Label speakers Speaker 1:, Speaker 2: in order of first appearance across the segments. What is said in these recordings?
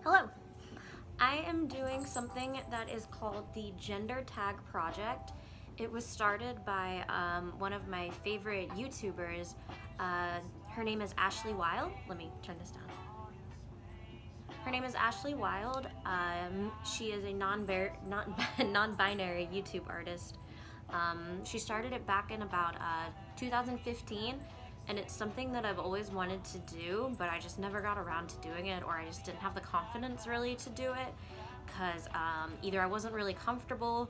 Speaker 1: Hello! I am doing something that is called the Gender Tag Project. It was started by one of my favorite YouTubers. Her name is Ashley Wild. Let me turn this down. Her name is Ashley Wild. She is a non-binary YouTube artist. She started it back in about 2015, and it's something that I've always wanted to do, but I just never got around to doing it, or I just didn't have the confidence really to do it, because either I wasn't really comfortable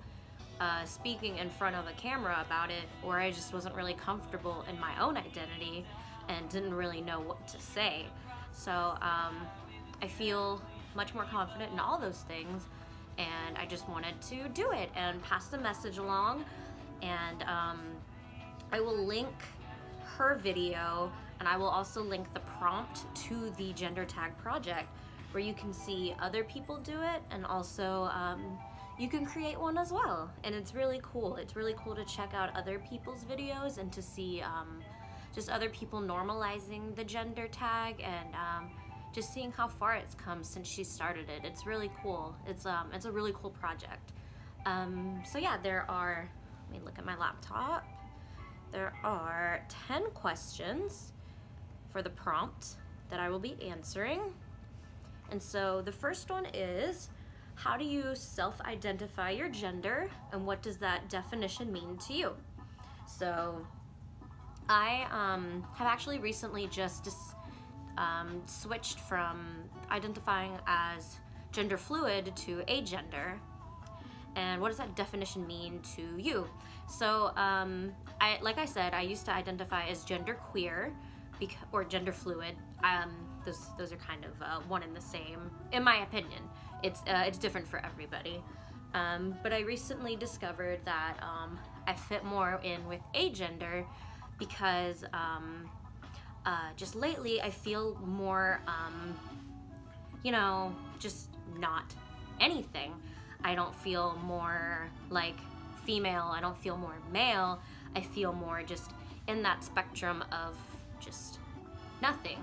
Speaker 1: speaking in front of a camera about it, or I just wasn't really comfortable in my own identity and didn't really know what to say. So I feel much more confident in all those things, and I just wanted to do it and pass the message along. And I will link her video, and I will also link the prompt to the Gender Tag Project, where you can see other people do it, and also you can create one as well. And it's really cool. It's really cool to check out other people's videos and to see just other people normalizing the gender tag, and just seeing how far it's come since she started it. It's really cool. It's a really cool project. So yeah, let me look at my laptop. There are 10 questions for the prompt that I will be answering. And so the first one is, how do you self-identify your gender, and what does that definition mean to you? So I have actually recently just switched from identifying as gender fluid to agender. And what does that definition mean to you? So, like I said, I used to identify as gender queer or gender fluid. Those are kind of one and the same, in my opinion. It's different for everybody. But I recently discovered that I fit more in with agender because just lately I feel more, just not anything. I don't feel more like female, I don't feel more male, I feel more just in that spectrum of just nothing.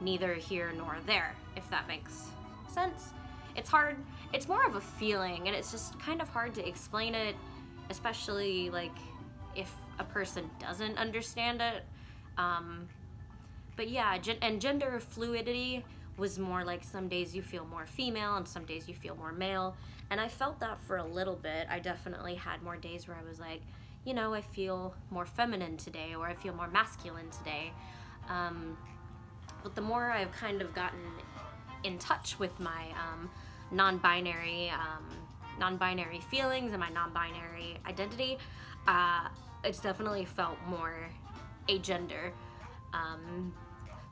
Speaker 1: Neither here nor there, if that makes sense. It's hard, it's more of a feeling, and it's just kind of hard to explain it, especially like if a person doesn't understand it. But yeah, and gender fluidity was more like some days you feel more female and some days you feel more male, and I felt that for a little bit. I definitely had more days where I was like, I feel more feminine today, or I feel more masculine today. But the more I've kind of gotten in touch with my non-binary feelings and my non-binary identity, it's definitely felt more agender.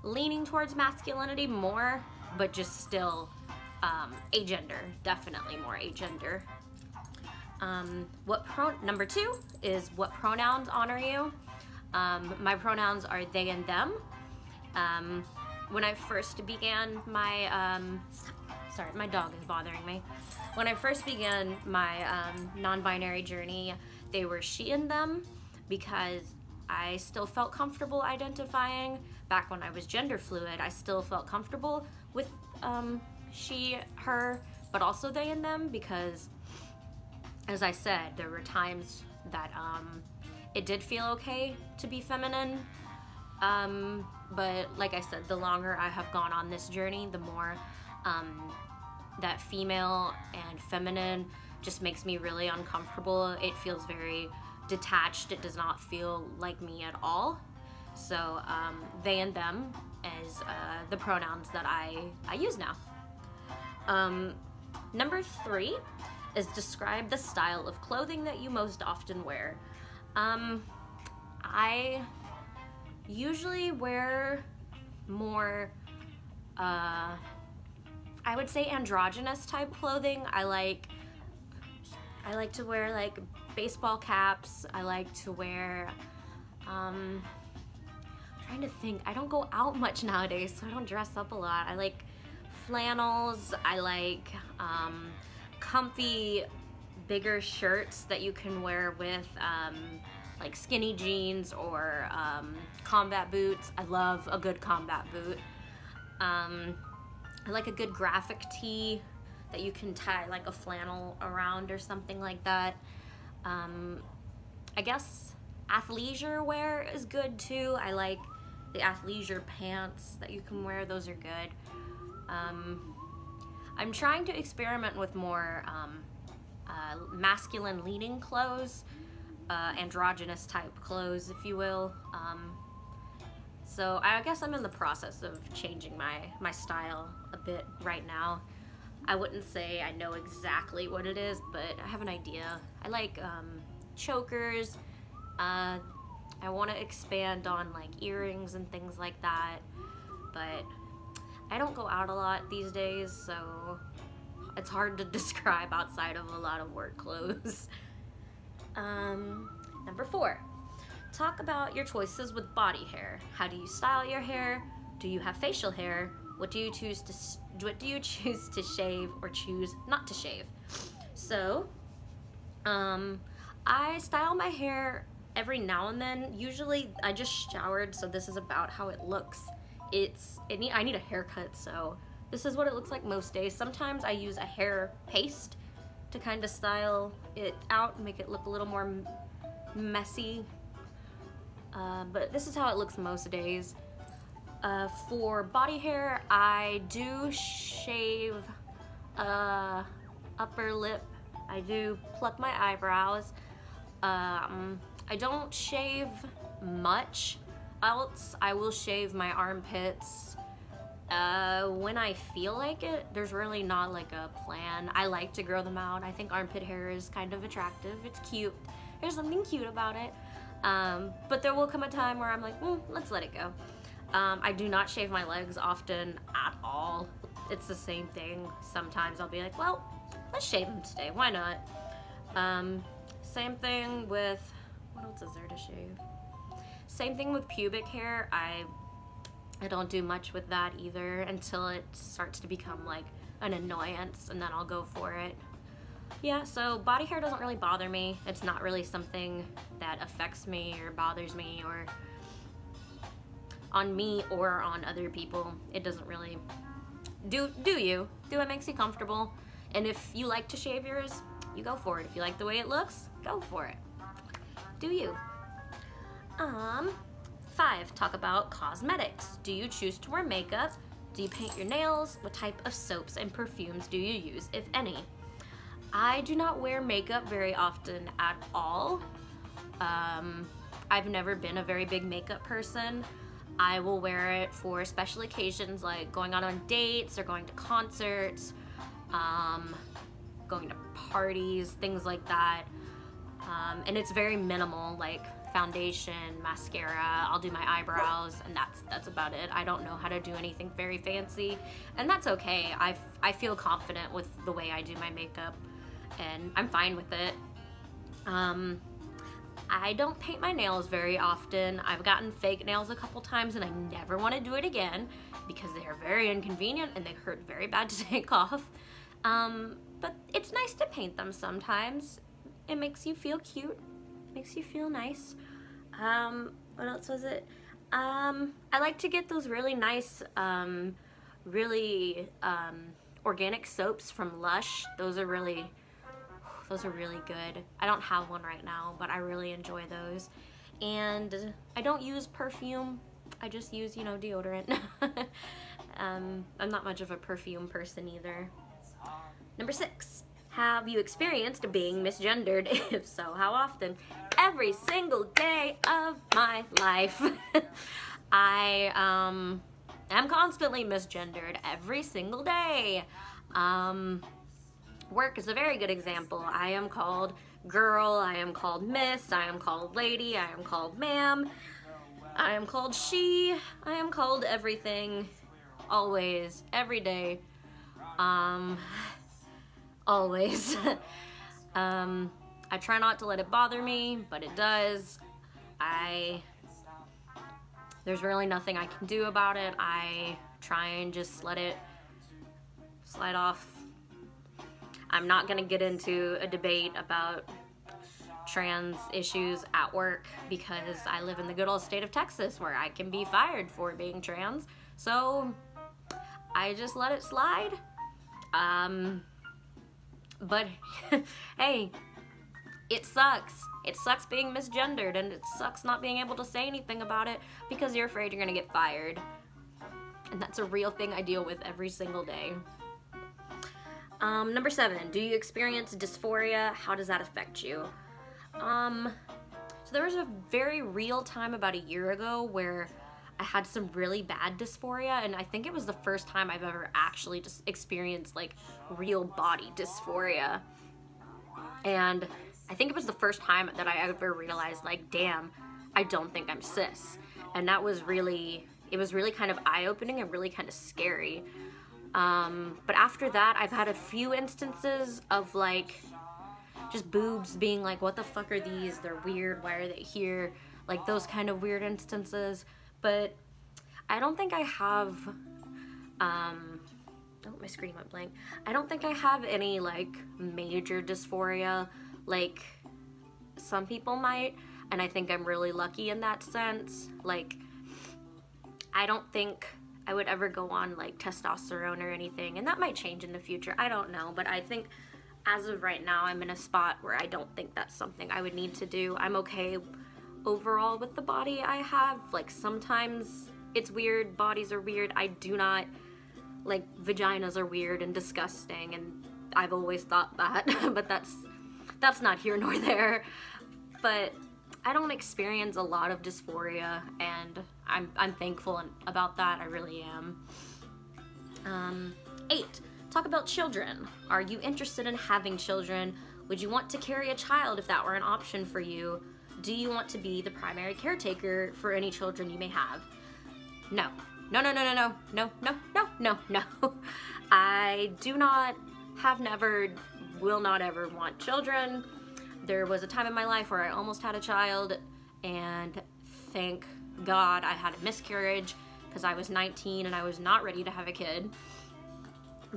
Speaker 1: Leaning towards masculinity more, but just still agender, definitely more agender. Number 2 is, what pronouns honor you? My pronouns are they and them. When I first began my, sorry, my dog is bothering me. When I first began my non-binary journey, they were she and them, because I still felt comfortable identifying. Back when I was gender fluid, I still felt comfortable with she, her, but also they and them, because as I said, there were times that it did feel okay to be feminine. But like I said, the longer I have gone on this journey, the more that female and feminine just makes me really uncomfortable. It feels very detached. It does not feel like me at all. So they and them is the pronouns that I use now. Number 3 is, describe the style of clothing that you most often wear. I usually wear more, I would say, androgynous type clothing. I like to wear like baseball caps. I like to wear, I'm trying to think, I don't go out much nowadays, so I don't dress up a lot. I like flannels. I like comfy, bigger shirts that you can wear with like skinny jeans or combat boots. I love a good combat boot. I like a good graphic tee that you can tie like a flannel around or something like that. I guess athleisure wear is good too. I like the athleisure pants that you can wear. Those are good. I'm trying to experiment with more masculine leaning clothes, androgynous type clothes, if you will. So I guess I'm in the process of changing my style a bit right now. I wouldn't say I know exactly what it is, but I have an idea. I like chokers. I want to expand on like earrings and things like that, but I don't go out a lot these days, so it's hard to describe outside of a lot of work clothes. Number 4, talk about your choices with body hair. How do you style your hair? Do you have facial hair? What do you choose to shave or choose not to shave? So, I style my hair every now and then. Usually I just showered, so this is about how it looks. I need a haircut, so this is what it looks like most days. Sometimes I use a hair paste to kind of style it out and make it look a little more messy. But this is how it looks most days. For body hair, I do shave upper lip. I do pluck my eyebrows. I don't shave much else. I will shave my armpits when I feel like it. There's really not like a plan. I like to grow them out. I think armpit hair is kind of attractive. It's cute. There's something cute about it. But there will come a time where I'm like, let's let it go. I do not shave my legs often at all. It's the same thing. Sometimes I'll be like, well, let's shave them today. Why not? Same thing with, what else is there to shave? Same thing with pubic hair. I don't do much with that either until it starts to become like an annoyance, and then I'll go for it. Yeah, so body hair doesn't really bother me. It's not really something that affects me or bothers me or on me or on other people. It doesn't really do what makes you comfortable. And if you like to shave yours, you go for it. If you like the way it looks, go for it. Do you. 5, talk about cosmetics. Do you choose to wear makeup? Do you paint your nails? What type of soaps and perfumes do you use, if any? I do not wear makeup very often at all. I've never been a very big makeup person. I will wear it for special occasions like going out on dates or going to concerts, going to parties, things like that. And it's very minimal, like foundation, mascara, I'll do my eyebrows, and that's about it. I don't know how to do anything very fancy, and that's okay. I feel confident with the way I do my makeup, and I'm fine with it. I don't paint my nails very often. I've gotten fake nails a couple times, and I never want to do it again because they are very inconvenient and they hurt very bad to take off. But it's nice to paint them sometimes. It makes you feel cute, makes you feel nice. What else was it? I like to get those really nice, really organic soaps from Lush. Those are really good. I don't have one right now, but I really enjoy those. And I don't use perfume. I just use, deodorant. I'm not much of a perfume person either. Number 6. Have you experienced being misgendered? If so, how often? Every single day of my life. I am constantly misgendered every single day. Work is a very good example. I am called girl, I am called miss, I am called lady, I am called ma'am, I am called she, I am called everything, always, every day. Always. I try not to let it bother me, but it does. There's really nothing I can do about it. I try and just let it slide off. I'm not gonna get into a debate about trans issues at work because I live in the good old state of Texas where I can be fired for being trans. So I just let it slide. But hey, it sucks. It sucks being misgendered, and it sucks not being able to say anything about it because you're afraid you're gonna get fired. And that's a real thing I deal with every single day. Number 7, do you experience dysphoria? How does that affect you? So there was a very real time about a year ago where I had some really bad dysphoria, and I think it was the first time I've ever actually just experienced like real body dysphoria. And I think it was the first time that I ever realized, like, damn, I don't think I'm cis. And that was really, it was really kind of eye-opening and really kind of scary. But after that, I've had a few instances of like just boobs being like, what the fuck are these? They're weird. Why are they here? Like those kind of weird instances. But I don't think I have, oh, my screen went blank. I don't think I have any like major dysphoria like some people might. And I think I'm really lucky in that sense. Like, I don't think I would ever go on like testosterone or anything. And that might change in the future. I don't know. But I think as of right now, I'm in a spot where I don't think that's something I would need to do. I'm okay overall with the body I have. Like, sometimes it's weird, bodies are weird. I do not, like, vaginas are weird and disgusting, and I've always thought that, but that's not here nor there. But I don't experience a lot of dysphoria, and I'm thankful about that. I really am. 8, talk about children. Are you interested in having children? Would you want to carry a child if that were an option for you? Do you want to be the primary caretaker for any children you may have? No. No, no, no, no, no, no, no, no, no, no. I do not, have never, will not ever want children. There was a time in my life where I almost had a child, and thank God I had a miscarriage because I was 19 and I was not ready to have a kid.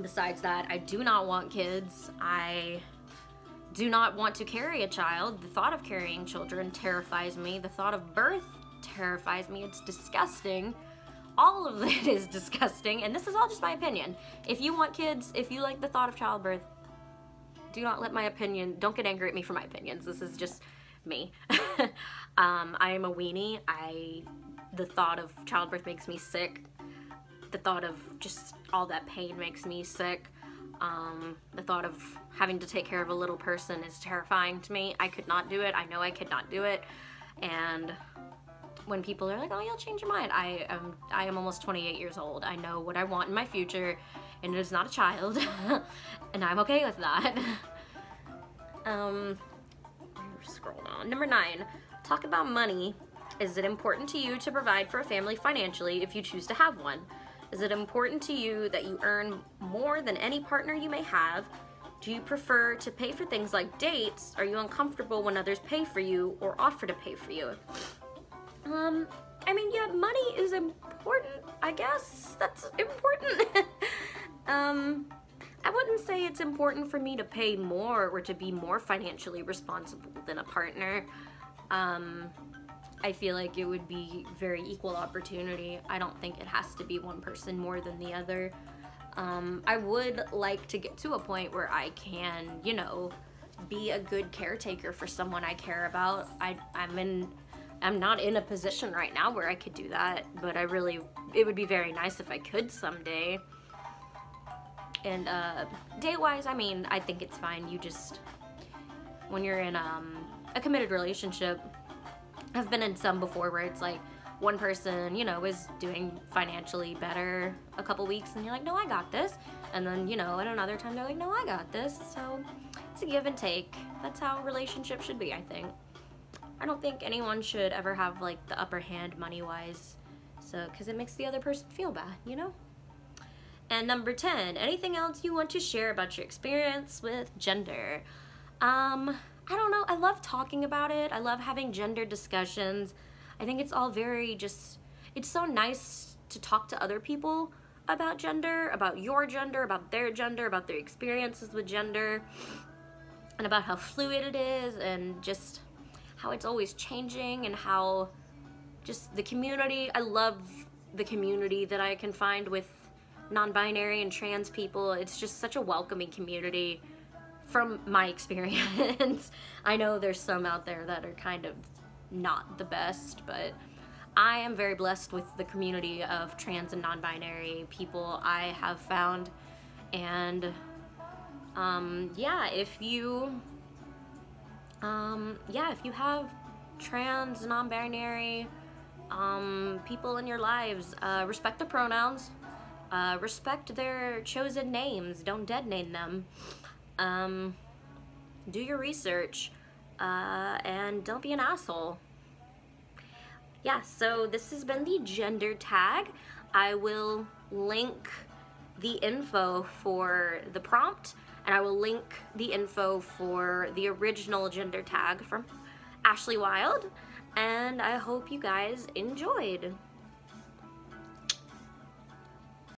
Speaker 1: Besides that, I do not want kids. I do not want to carry a child. The thought of carrying children terrifies me. The thought of birth terrifies me. It's disgusting. All of it is disgusting, and this is all just my opinion. If you want kids, if you like the thought of childbirth, do not let my opinion, don't get angry at me for my opinions. This is just me. I am a weenie. The thought of childbirth makes me sick. The thought of just all that pain makes me sick. The thought of having to take care of a little person is terrifying to me. I could not do it. I know I could not do it. And when people are like, oh, you'll change your mind, I am almost 28 years old. I know what I want in my future, and it is not a child. And I'm okay with that. Scroll down. Number 9, talk about money. Is it important to you to provide for a family financially if you choose to have one? Is it important to you that you earn more than any partner you may have? Do you prefer to pay for things like dates? Are you uncomfortable when others pay for you or offer to pay for you? I mean, yeah, money is important, I guess. That's important. I wouldn't say it's important for me to pay more or to be more financially responsible than a partner. I feel like it would be very equal opportunity. I don't think it has to be one person more than the other. I would like to get to a point where I can, you know, be a good caretaker for someone I care about. I'm not in a position right now where I could do that, but it would be very nice if I could someday. And date-wise, I mean, I think it's fine. You just, when you're in a committed relationship, I've been in some before where it's like one person, you know, is doing financially better a couple weeks and you're like, no, I got this. And then, you know, at another time they're like, no, I got this. So it's a give and take. That's how relationships should be, I think. I don't think anyone should ever have like the upper hand money-wise, so because it makes the other person feel bad, you know? And number 10, anything else you want to share about your experience with gender? I don't know, I love talking about it. I love having gender discussions. I think it's all very just, it's so nice to talk to other people about gender, about your gender, about their experiences with gender, and about how fluid it is, and just how it's always changing, and how just the community, I love the community that I can find with non-binary and trans people. It's just such a welcoming community from my experience. I know there's some out there that are kind of not the best, but I am very blessed with the community of trans and non-binary people I have found. And yeah, if you have trans, non-binary people in your lives, respect the pronouns, respect their chosen names, don't dead name them, do your research, and don't be an asshole. Yeah, so this has been the gender tag. I will link the info for the prompt, and I will link the info for the original gender tag from Ashley Wild, and I hope you guys enjoyed.